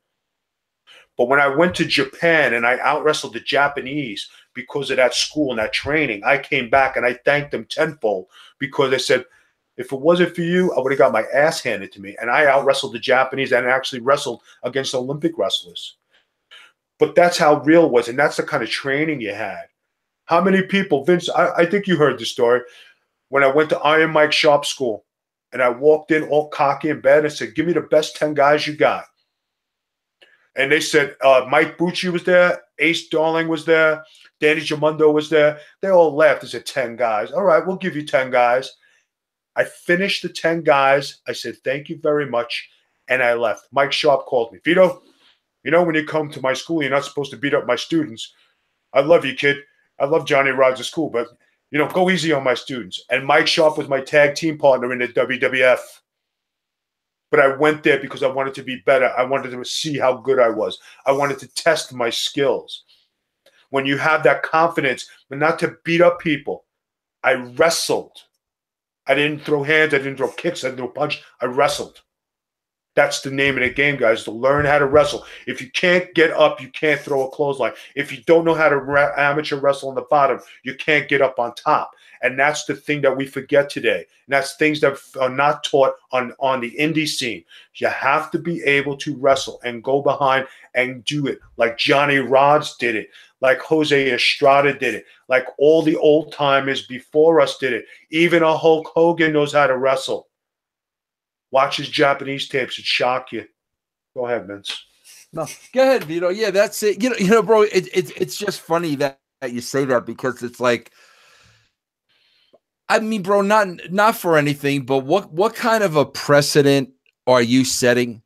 But when I went to Japan and I out-wrestled the Japanese, because of that school and that training. I came back and I thanked them tenfold because I said, if it wasn't for you, I would have got my ass handed to me. And I out wrestled the Japanese and actually wrestled against Olympic wrestlers. But that's how real it was. And that's the kind of training you had. How many people, Vince, I think you heard the story. When I went to Iron Mike Sharp School and I walked in all cocky and bad and said, give me the best 10 guys you got. And they said, Mike Bucci was there, Ace Darling was there, Danny Jamundo was there. They all laughed. They said, 10 guys. All right, we'll give you 10 guys. I finished the 10 guys. I said, thank you very much. And I left. Mike Sharp called me. Vito, you know, when you come to my school, you're not supposed to beat up my students. I love you, kid. I love Johnny Rod's school, but, you know, go easy on my students. And Mike Sharp was my tag team partner in the WWF. But I went there because I wanted to be better. I wanted to see how good I was. I wanted to test my skills. When you have that confidence, but not to beat up people, I wrestled. I didn't throw hands. I didn't throw kicks. I didn't throw punch. I wrestled. That's the name of the game, guys, to learn how to wrestle. If you can't get up, you can't throw a clothesline. If you don't know how to amateur wrestle on the bottom, you can't get up on top. And that's the thing that we forget today. And that's things that are not taught on the indie scene. You have to be able to wrestle and go behind and do it like Johnny Rods did it, like Jose Estrada did it, like all the old timers before us did it. Even a Hulk Hogan knows how to wrestle. Watch his Japanese tapes; it shock you. Go ahead, Vince. No, go ahead, Vito. Yeah, that's it. You know, bro. It's just funny that you say that because it's like, I mean, bro, not for anything, but what kind of a precedent are you setting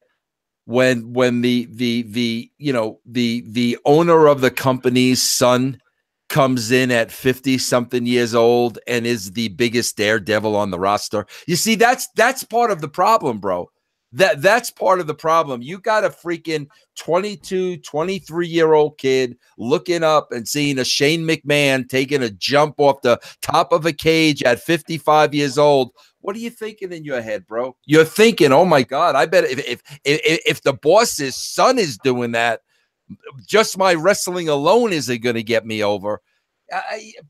when the you know the owner of the company's son comes in at 50-something years old and is the biggest daredevil on the roster? You see, that's part of the problem, bro. That's part of the problem. You got a freaking 22, 23-year-old kid looking up and seeing a Shane McMahon taking a jump off the top of a cage at 55 years old. What are you thinking in your head, bro? You're thinking, oh my God, I bet if the boss's son is doing that, just my wrestling alone isn't going to get me over.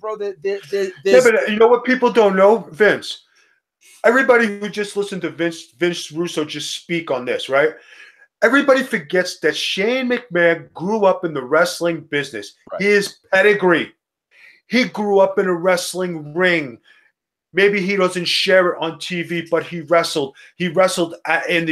Bro, yeah, but you know what people don't know, Vince? Everybody who just listened to Vince Russo just speak on this, right? Everybody forgets that Shane McMahon grew up in the wrestling business. Right. His pedigree. He grew up in a wrestling ring. Maybe he doesn't share it on TV, but he wrestled. He wrestled in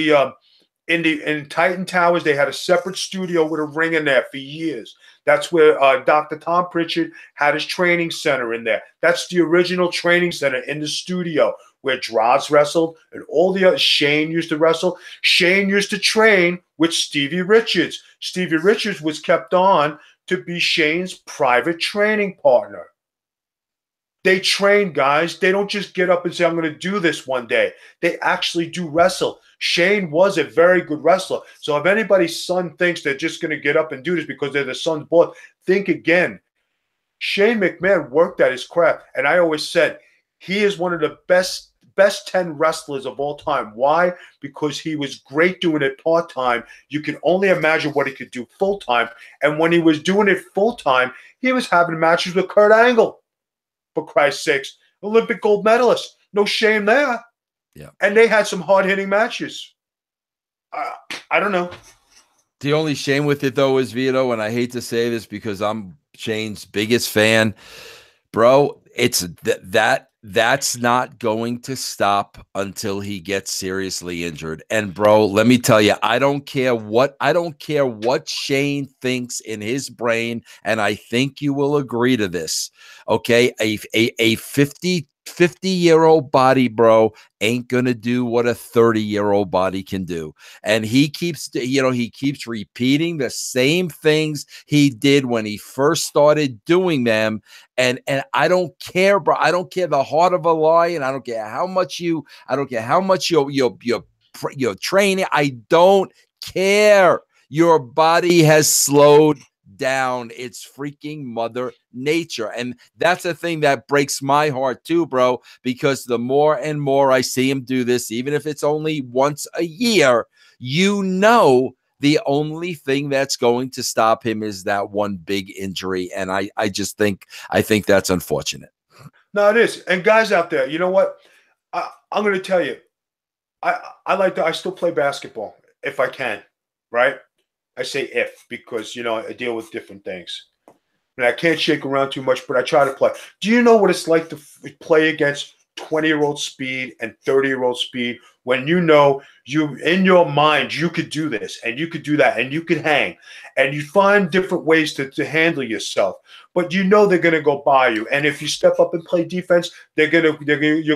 Titan Towers. They had a separate studio with a ring in there for years. That's where Dr. Tom Pritchard had his training center in there. That's the original training center in the studio where Droz wrestled and all the other. Shane used to wrestle. Shane used to train with Stevie Richards. Stevie Richards was kept on to be Shane's private training partner. They train, guys. They don't just get up and say, I'm going to do this one day. They actually do wrestle. Shane was a very good wrestler. So if anybody's son thinks they're just going to get up and do this because they're the son's boss, think again. Shane McMahon worked at his craft. And I always said he is one of the best 10 wrestlers of all time. Why? Because he was great doing it part-time. You can only imagine what he could do full-time. And when he was doing it full-time, he was having matches with Kurt Angle. For Christ's sakes, Olympic gold medalist. No shame there. Yeah. And they had some hard-hitting matches. I don't know. The only shame with it, though, is Vito, and I hate to say this because I'm Shane's biggest fan, bro, it's that's not going to stop until he gets seriously injured. And bro, let me tell you, I don't care what Shane thinks in his brain, and I think you will agree to this. Okay, a 50-year-old body, bro, ain't gonna do what a 30-year-old body can do. And he keeps repeating the same things he did when he first started doing them. And I don't care, bro. I don't care the heart of a lion. I don't care how much you're training. I don't care. Your body has slowed down. It's freaking mother nature. And that's the thing that breaks my heart too, bro, because the more and more I see him do this, even if it's only once a year, you know The only thing that's going to stop him is that one big injury. And I think that's unfortunate. No, it is. And guys out there, you know what? I'm going to tell you, I still play basketball if I can, right? I say if because, I deal with different things. And I can't shake around too much, but I try to play. Do you know what it's like to play against 20-year-old speed and 30-year-old speed when you in your mind you could do this and you could do that and you could hang and you find different ways to handle yourself, but they're gonna go by you, and if you step up and play defense, you're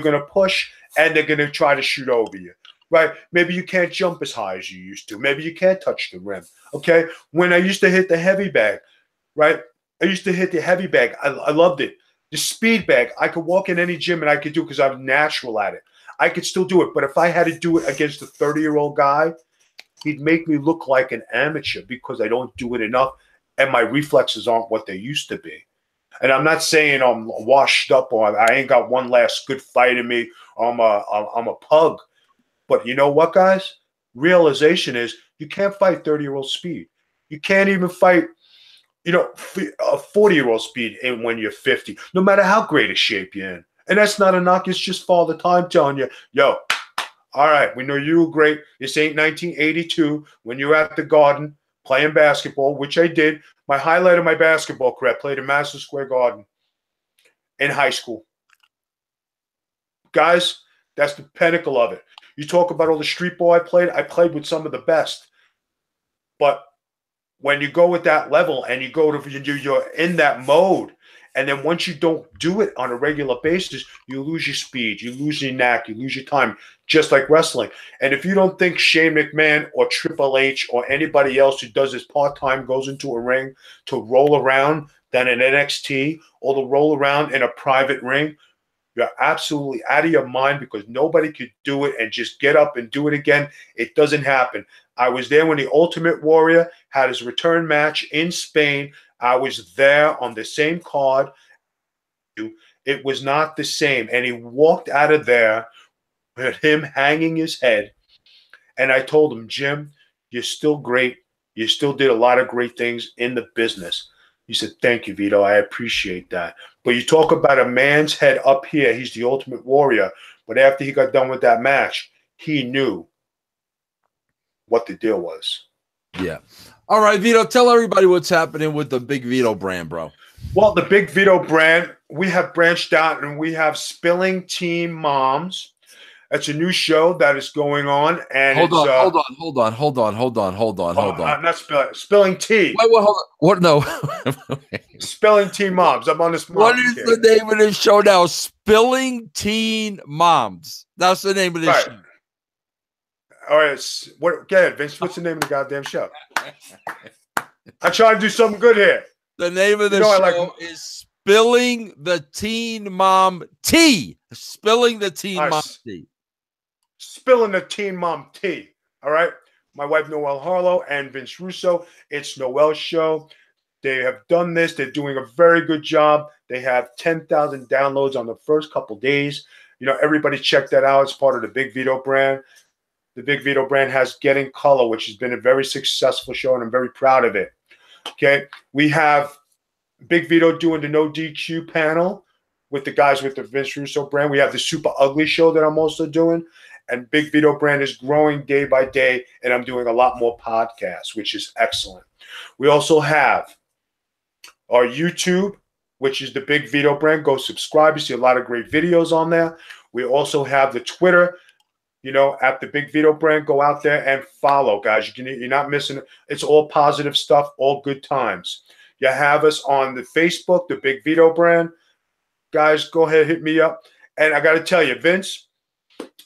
gonna push and they're gonna try to shoot over you. Right? Maybe you can't jump as high as you used to. Maybe you can't touch the rim. Okay. When I used to hit the heavy bag, right? I used to hit the heavy bag. I loved it. The speed bag, I could walk in any gym and I could do it because I'm natural at it. I could still do it. But if I had to do it against a 30-year-old guy, he'd make me look like an amateur because I don't do it enough and my reflexes aren't what they used to be. And I'm not saying I'm washed up or I ain't got one last good fight in me. I'm a pug. But you know what, guys? Realization is you can't fight 30-year-old speed. You can't even fight a 40-year-old speed when you're 50, no matter how great a shape you're in. And that's not a knock. It's just Father Time telling you, yo, all right, we know you were great. This ain't 1982 when you were at the Garden playing basketball, which I did. My highlight of my basketball career, I played in Madison Square Garden in high school. Guys, that's the pinnacle of it. You talk about all the street ball I played with some of the best. But when you go with that level and you're in that mode, and then once you don't do it on a regular basis, you lose your speed, you lose your knack, you lose your time, just like wrestling. And if you don't think Shane McMahon or Triple H or anybody else who does this part-time goes into a ring to roll around than an NXT or to roll around in a private ring, you're absolutely out of your mind because nobody could do it and just get up and do it again. It doesn't happen. I was there when the Ultimate Warrior had his return match in Spain. I was there on the same card. It was not the same. And he walked out of there with him hanging his head. And I told him, Jim, you're still great. You still did a lot of great things in the business. He said, thank you, Vito. I appreciate that. But you talk about a man's head up here. He's the Ultimate Warrior. But after he got done with that match, he knew what the deal was. Yeah. All right, Vito, tell everybody what's happening with the Big Vito brand, bro. Well, the Big Vito brand, we have branched out and we have Spilling Teen Moms. That's a new show that is going on. And hold on. Not spilling tea. Wait, hold on. What? No. Spilling Teen Moms. I'm on this. What is the name of this show now? Spilling Teen Moms. That's the name of this show. All right. Go ahead, Vince. What's the name of the goddamn show? I try to do something good here. The name of the show is Spilling the Teen Mom Tea. Spilling the Teen Mom Tea. Spilling the Teen Mom Tea. All right. My wife, Noelle Harlow, and Vince Russo. It's Noelle's show. They have done this. They're doing a very good job. They have 10,000 downloads on the first couple days. Everybody check that out. It's part of the Big Vito brand. The Big Vito brand has Getting Color, which has been a very successful show, and I'm very proud of it. Okay. We have Big Vito doing the No DQ panel with the guys with the Vince Russo brand. We have the Super Ugly show that I'm also doing. And Big Vito brand is growing day by day, and I'm doing a lot more podcasts, which is excellent. We also have our YouTube, which is the Big Vito brand. Go subscribe. You see a lot of great videos on there. We also have the Twitter, at the Big Vito brand. Go out there and follow, guys. You're not missing it. It's all positive stuff, all good times. You have us on the Facebook, the Big Vito brand. Guys, go ahead, hit me up. And I got to tell you, Vince,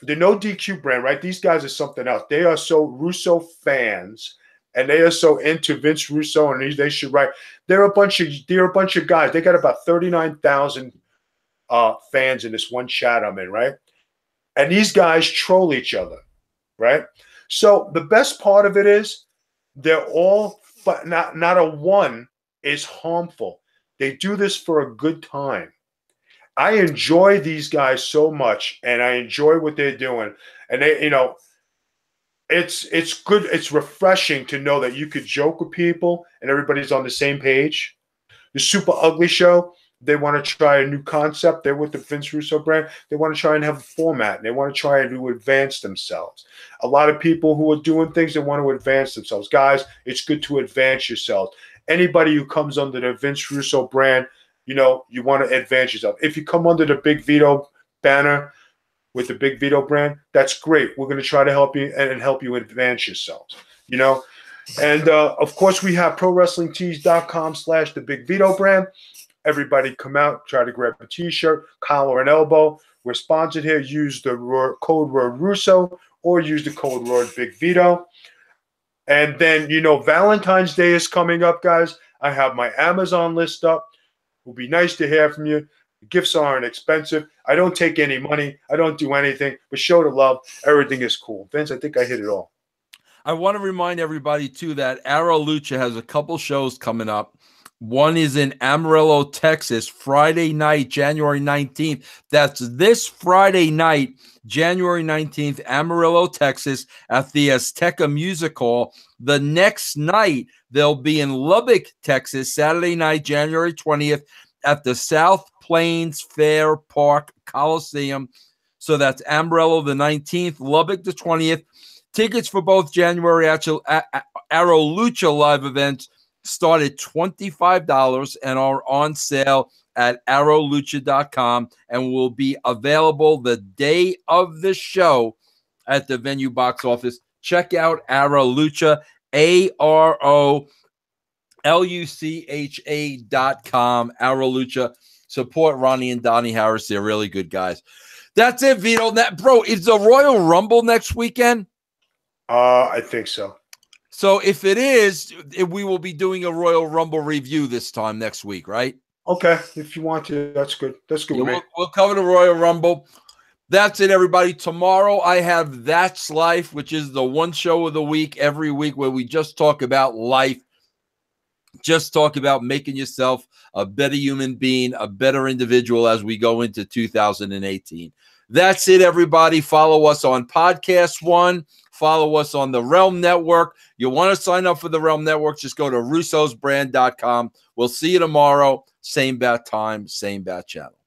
the No DQ brand, right? These guys are something else. They are so Russo fans, and they are so into Vince Russo, and they should write. They're a bunch of guys. They got about 39,000 fans in this one chat I'm in, right? And these guys troll each other, right? So the best part of it is they're all, but not a one is harmful. They do this for a good time. I enjoy these guys so much, and I enjoy what they're doing. And they, It's good. It's refreshing to know that you could joke with people and everybody's on the same page. The Super Ugly Show, they want to try a new concept. They're with the Vince Russo brand. They want to try and have a format, and they want to try and to advance themselves. A lot of people who are doing things, they want to advance themselves. Guys, it's good to advance yourself. Anybody who comes under the Vince Russo brand, you want to advance yourself. If you come under the Big Vito banner with the Big Vito brand, that's great. We're going to try to help you and help you advance yourselves. And of course, we have ProWrestlingTees.com/the Big Vito brand. Everybody come out, try to grab a t-shirt, collar and elbow. We're sponsored here. Use the code word Russo or use the code word Big Vito. And then, Valentine's Day is coming up, guys. I have my Amazon list up. It will be nice to hear from you. The gifts aren't expensive. I don't take any money. I don't do anything. But show the love. Everything is cool. Vince, I think I hit it all. I want to remind everybody, too, that Arrow Lucha has a couple shows coming up. One is in Amarillo, Texas, Friday night, January 19th. That's this Friday night, January 19th, Amarillo, Texas, at the Azteca Music Hall. The next night, they'll be in Lubbock, Texas, Saturday night, January 20th, at the South Plains Fair Park Coliseum. So that's Amarillo the 19th, Lubbock the 20th. Tickets for both January Arrow Lucha live events start at $25 and are on sale at arrowlucha.com and will be available the day of the show at the venue box office. Check out Arrow Lucha, AROLUCHA.com, Arrow Lucha. Support Ronnie and Donnie Harris. They're really good guys. That's it, Vito. Bro, is the Royal Rumble next weekend? I think so. So if it is, we will be doing a Royal Rumble review this time next week, right? Okay. If you want to, that's good. That's good. Yeah, we'll cover the Royal Rumble. That's it, everybody. Tomorrow I have That's Life, which is the one show of the week every week where we just talk about life. Just talk about making yourself a better human being, a better individual as we go into 2018. That's it, everybody. Follow us on Podcast One. Follow us on the Realm Network. You want to sign up for the Realm Network, just go to russosbrand.com. We'll see you tomorrow. Same bat time, same bat channel.